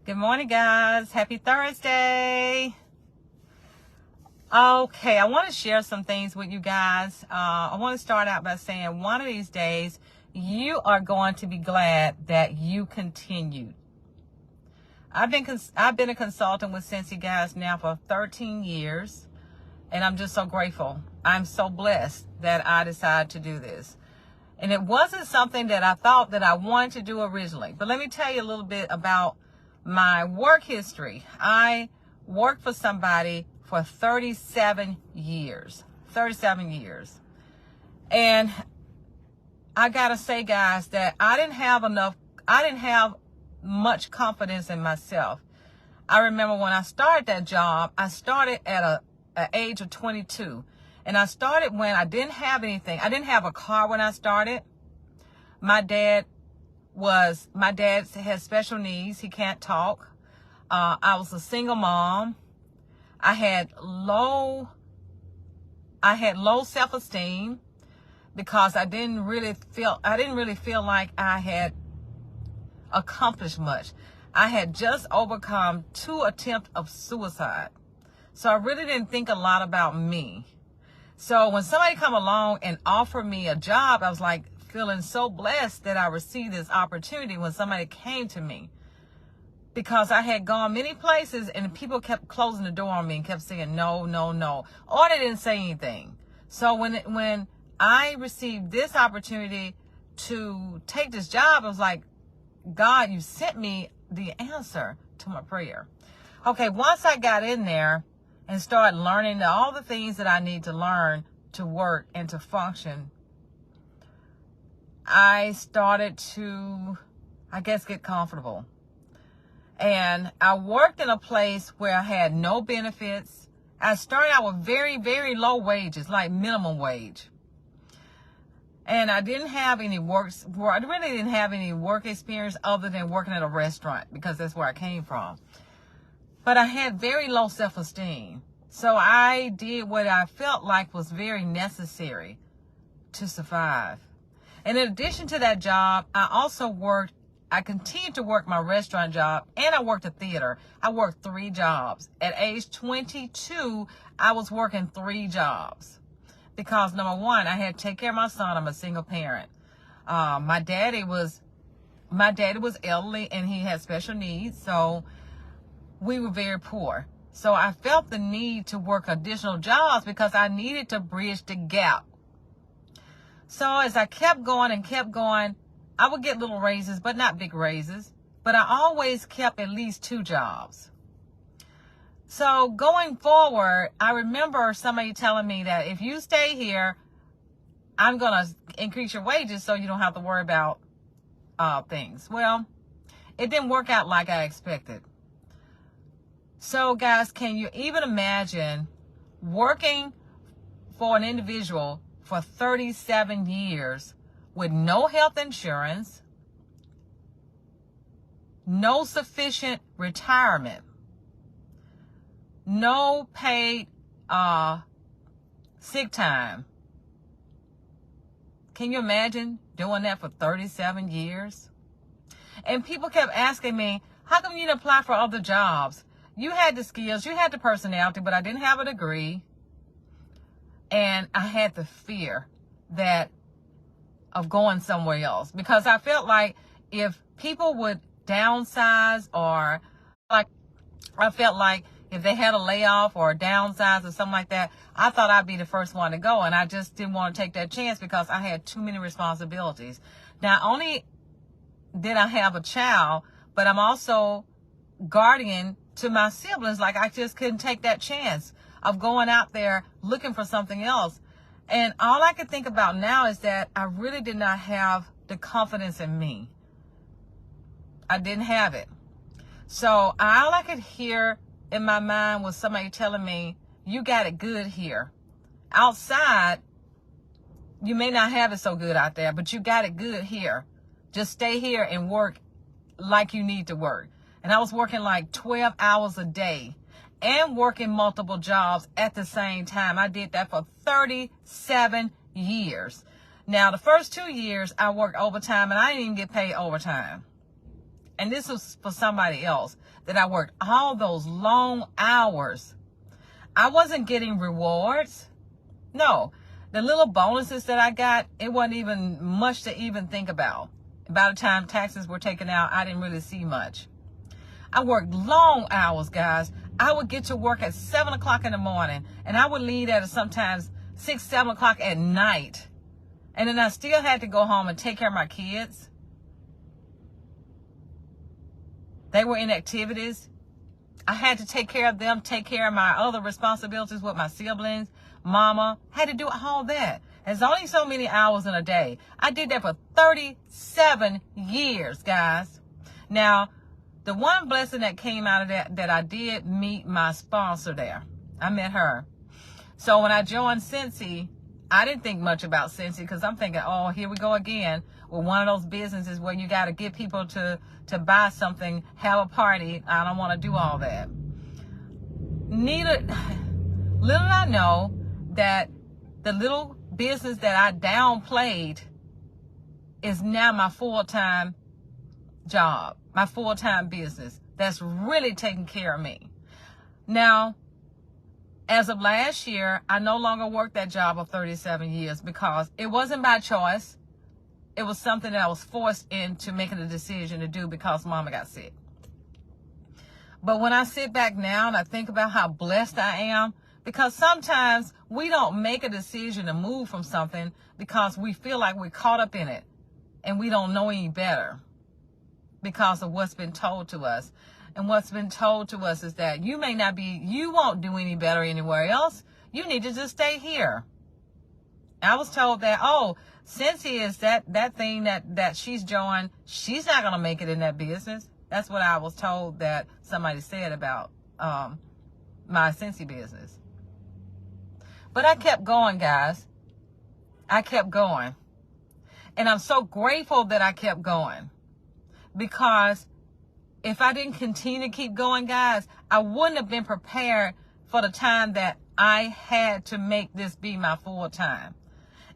Good morning, guys. Happy Thursday. Okay, I want to share some things with you guys. I want to start out by saying one of these days, you are going to be glad that you continued. I've been a consultant with Cincy Guys now for 13 years, and I'm just so grateful. I'm so blessed that I decided to do this. And it wasn't something that I thought that I wanted to do originally. But let me tell you a little bit about my work history. I worked for somebody for 37 years. 37 years. And I gotta say, guys, that I didn't have much confidence in myself. I remember when I started that job, I started at an age of 22. And I started when I didn't have anything. I didn't have a car when I started. My dad has special needs. He can't talk. I was a single mom. I had low self-esteem because I didn't really feel like I had accomplished much. I had just overcome 2 attempts of suicide. So I really didn't think a lot about me. So when somebody come along and offer me a job, I was like feeling so blessed that I received this opportunity when somebody came to me, because I had gone many places and people kept closing the door on me and kept saying no, no, no, or they didn't say anything. So when I received this opportunity to take this job, I was like, God, you sent me the answer to my prayer. Okay, once I got in there and started learning all the things that I need to learn to work and to function, I started to, get comfortable. And I worked in a place where I had no benefits. I started out with very, very low wages, like minimum wage. And I didn't have any I really didn't have any work experience other than working at a restaurant, because that's where I came from. But I had very low self-esteem. So I did what I felt like was very necessary to survive. And in addition to that job, I continued to work my restaurant job, and I worked a theater. I worked 3 jobs. At age 22, I was working 3 jobs. Because number one, I had to take care of my son. I'm a single parent. My daddy was elderly and he had special needs. So we were very poor. So I felt the need to work additional jobs because I needed to bridge the gap. So as I kept going, I would get little raises, but not big raises. But I always kept at least 2 jobs. So going forward, I remember somebody telling me that if you stay here, I'm going to increase your wages so you don't have to worry about things. Well, it didn't work out like I expected. So guys, can you even imagine working for an individual for 37 years with no health insurance, no sufficient retirement, no paid sick time? Can you imagine doing that for 37 years? And people kept asking me, how come you didn't apply for other jobs? You had the skills, you had the personality, but I didn't have a degree. And I had the fear of going somewhere else, because I felt like if people would downsize, or I felt like if they had a layoff or a downsize or something like that, I thought I'd be the first one to go. And I just didn't want to take that chance because I had too many responsibilities. Not only did I have a child, but I'm also guardian to my siblings. Like, I just couldn't take that chance of going out there looking for something else. And all I can think about now is that I really did not have the confidence in me. I didn't have it. So all I could hear in my mind was somebody telling me, you got it good here. Outside, you may not have it so good out there, but you got it good here. Just stay here and work like you need to work. And I was working like 12 hours a day and working multiple jobs at the same time. I did that for 37 years. Now, the first 2 years I worked overtime, and I didn't even get paid overtime. and this was for somebody else, that I worked all those long hours. I wasn't getting rewards. No, the little bonuses that I got, it wasn't even much to even think about. By the time taxes were taken out, I didn't really see much. I worked long hours, guys. I would get to work at 7 o'clock in the morning, and I would leave at sometimes 6, 7 o'clock at night. And then I still had to go home and take care of my kids. They were in activities. I had to take care of them, take care of my other responsibilities with my siblings, mama. Had to do all that. There's only so many hours in a day. I did that for 37 years, guys. Now, the one blessing that came out of that I did meet my sponsor there. I met her. So when I joined Scentsy, I didn't think much about Scentsy because I'm thinking, oh, here we go again with one of those businesses where you got to get people to buy something, have a party. I don't want to do all that. Little did I know that the little business that I downplayed is now my full-time job, my full-time business that's really taking care of me. Now, as of last year, I no longer work that job of 37 years because it wasn't by choice. It was something that I was forced into making a decision to do because mama got sick. But when I sit back now and I think about how blessed I am, because sometimes we don't make a decision to move from something because we feel like we're caught up in it and we don't know any better because of what's been told to us. And what's been told to us is that you won't do any better anywhere else. You need to just stay here. I was told that, oh, Scentsy is that thing that she's joined, she's not going to make it in that business. That's what I was told that somebody said about my Scentsy business. But I kept going, guys. I kept going. And I'm so grateful that I kept going. Because if I didn't continue to keep going, guys, I wouldn't have been prepared for the time that I had to make this be my full time.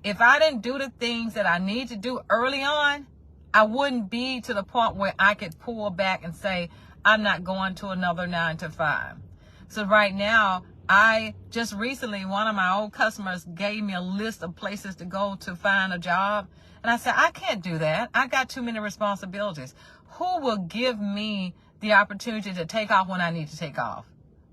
If I didn't do the things that I need to do early on, I wouldn't be to the point where I could pull back and say, I'm not going to another 9 to 5. So right now, I just recently, one of my old customers gave me a list of places to go to find a job. And I said, I can't do that. I got too many responsibilities. Who will give me the opportunity to take off when I need to take off?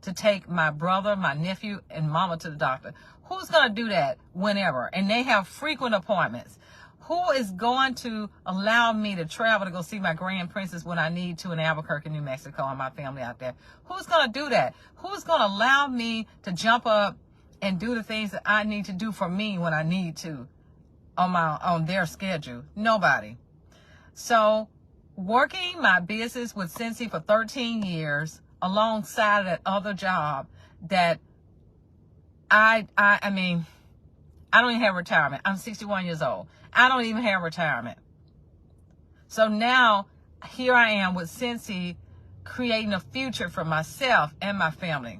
To take my brother, my nephew, and mama to the doctor. Who's going to do that whenever? And they have frequent appointments. Who is going to allow me to travel to go see my grand princess when I need to in Albuquerque, New Mexico, and my family out there? Who's going to do that? Who's going to allow me to jump up and do the things that I need to do for me when I need to on their schedule? Nobody. So working my business with Scentsy for 13 years alongside of that other job that I mean, I don't even have retirement. I'm 61 years old. I don't even have retirement. So now here I am with Scentsy creating a future for myself and my family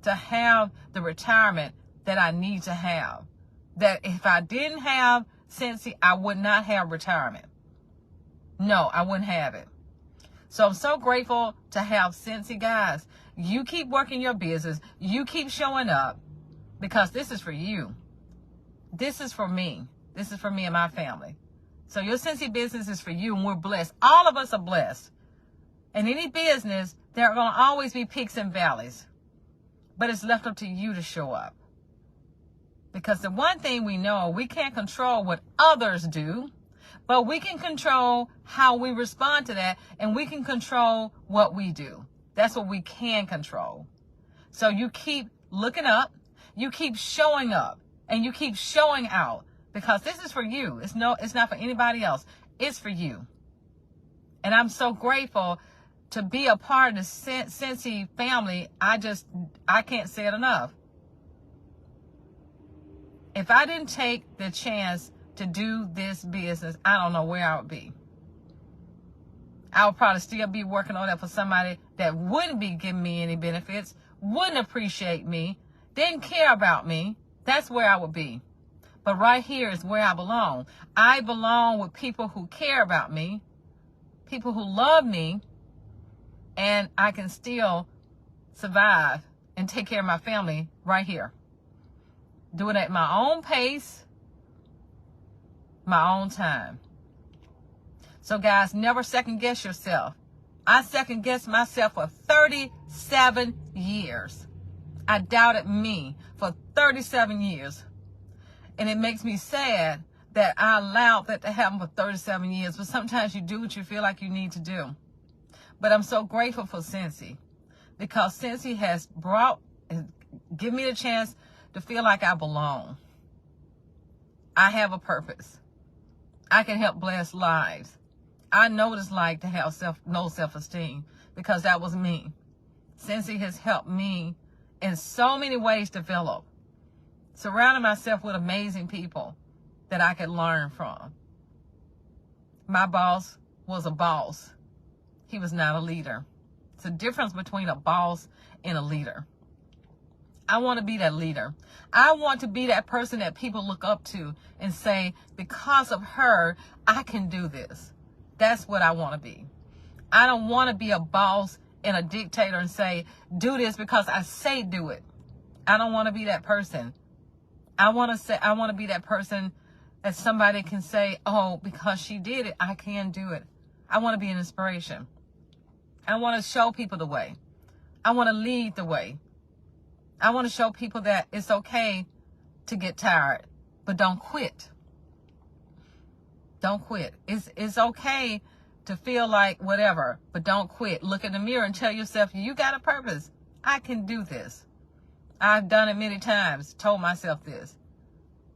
to have the retirement that I need to have. That if I didn't have Scentsy, I would not have retirement. No, I wouldn't have it. So I'm so grateful to have Scentsy, guys. You keep working your business. You keep showing up because this is for you. This is for me. This is for me and my family. So your Scentsy business is for you, and we're blessed. All of us are blessed. In any business, there are going to always be peaks and valleys. But it's left up to you to show up. Because the one thing we know, we can't control what others do, but we can control how we respond to that, and we can control what we do. That's what we can control. So you keep looking up, you keep showing up, and you keep showing out. Because this is for you. It's not for anybody else. It's for you. And I'm so grateful to be a part of the Scentsy family. I can't say it enough. If I didn't take the chance to do this business, I don't know where I would be. I would probably still be working on that for somebody that wouldn't be giving me any benefits, wouldn't appreciate me, didn't care about me. That's where I would be. But right here is where I belong. I belong with people who care about me, people who love me, and I can still survive and take care of my family right here. Do it at my own pace, my own time. So guys, never second guess yourself. I second guessed myself for 37 years. I doubted me for 37 years. And it makes me sad that I allowed that to happen for 37 years. But sometimes you do what you feel like you need to do. But I'm so grateful for Scentsy, because Scentsy has given me the chance to feel like I belong. I have a purpose. I can help bless lives. I know what it's like to have no self-esteem, because that was me. Scentsy has helped me in so many ways develop. Surrounding myself with amazing people that I could learn from. My boss was a boss. He was not a leader. It's a difference between a boss and a leader. I want to be that leader. I want to be that person that people look up to and say, because of her, I can do this. That's what I want to be. I don't want to be a boss and a dictator and say, do this because I say do it. I don't want to be that person. I want to be that person that somebody can say, oh, because she did it, I can do it. I want to be an inspiration. I want to show people the way. I want to lead the way. I want to show people that it's okay to get tired, but don't quit. Don't quit. It's okay to feel like whatever, but don't quit. Look in the mirror and tell yourself, you got a purpose. I can do this. I've done it many times, told myself this.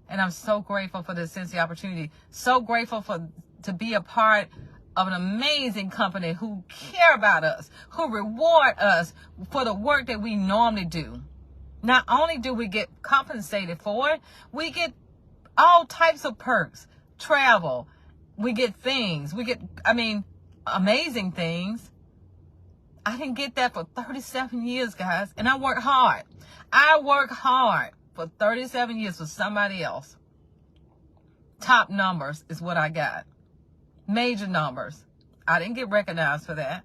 And I'm so grateful for this Scentsy opportunity. So grateful to be a part of an amazing company who care about us, who reward us for the work that we normally do. Not only do we get compensated for it, we get all types of perks, travel, we get things, amazing things. I didn't get that for 37 years, guys, and I work hard. I work hard for 37 years for somebody else. Top numbers is what I got. Major numbers. I didn't get recognized for that.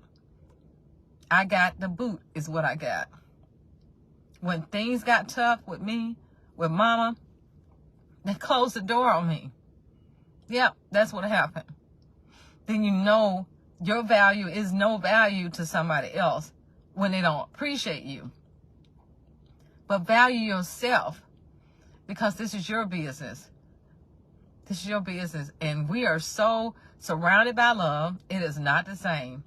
I got the boot is what I got. When things got tough with me, with mama, they closed the door on me. Yep, that's what happened. Then you know your value is no value to somebody else when they don't appreciate you. But value yourself, because this is your business. This is your business. And we are so surrounded by love. It is not the same.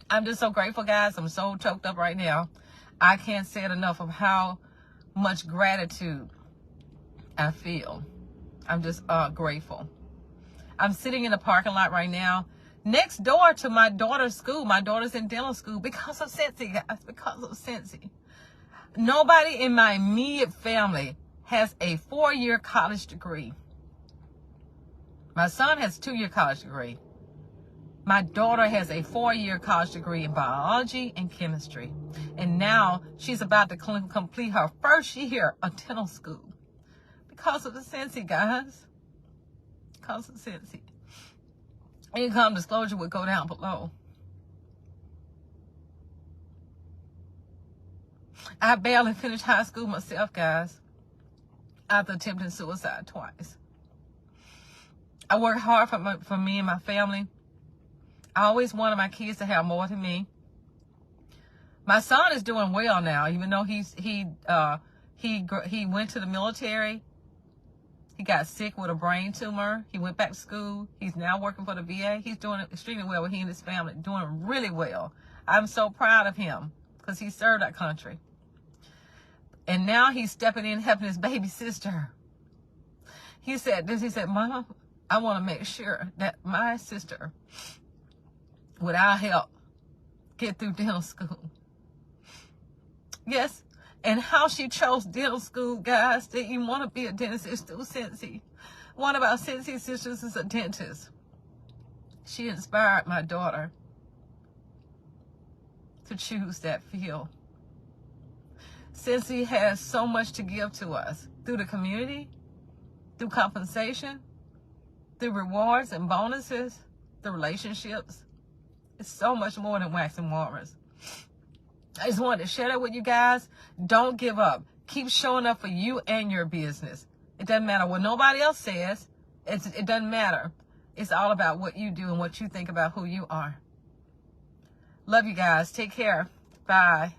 I'm just so grateful, guys. I'm so choked up right now. I can't say it enough of how much gratitude I feel. I'm just grateful. I'm sitting in the parking lot right now, next door to my daughter's school. My daughter's in dental school because of Scentsy, guys, because of Scentsy. Nobody in my immediate family has a 4-year college degree. My son has a 2-year college degree. My daughter has a 4-year college degree in biology and chemistry. And now she's about to complete her first year of dental school. Because of the Scentsy, guys. Because of Scentsy. Income disclosure would go down below. I barely finished high school myself, guys, after attempting suicide twice. I work hard for me and my family. I always wanted my kids to have more than me. My son is doing well now, even though he went to the military. He got sick with a brain tumor. He went back to school. He's now working for the VA. He's doing extremely well with he and his family, doing really well. I'm so proud of him because he served our country. And now he's stepping in, helping his baby sister. He said this, he said, Mama, I want to make sure that my sister, without help, get through dental school. Yes. And how she chose dental school, guys, didn't even want to be a dentist. It's through Scentsy. One of our Scentsy sisters is a dentist. She inspired my daughter to choose that field. Scentsy has so much to give to us through the community, through compensation, through rewards and bonuses, through relationships. It's so much more than wax and warmers. I just wanted to share that with you guys. Don't give up. Keep showing up for you and your business. It doesn't matter what nobody else says. It doesn't matter. It's all about what you do and what you think about who you are. Love you guys. Take care. Bye.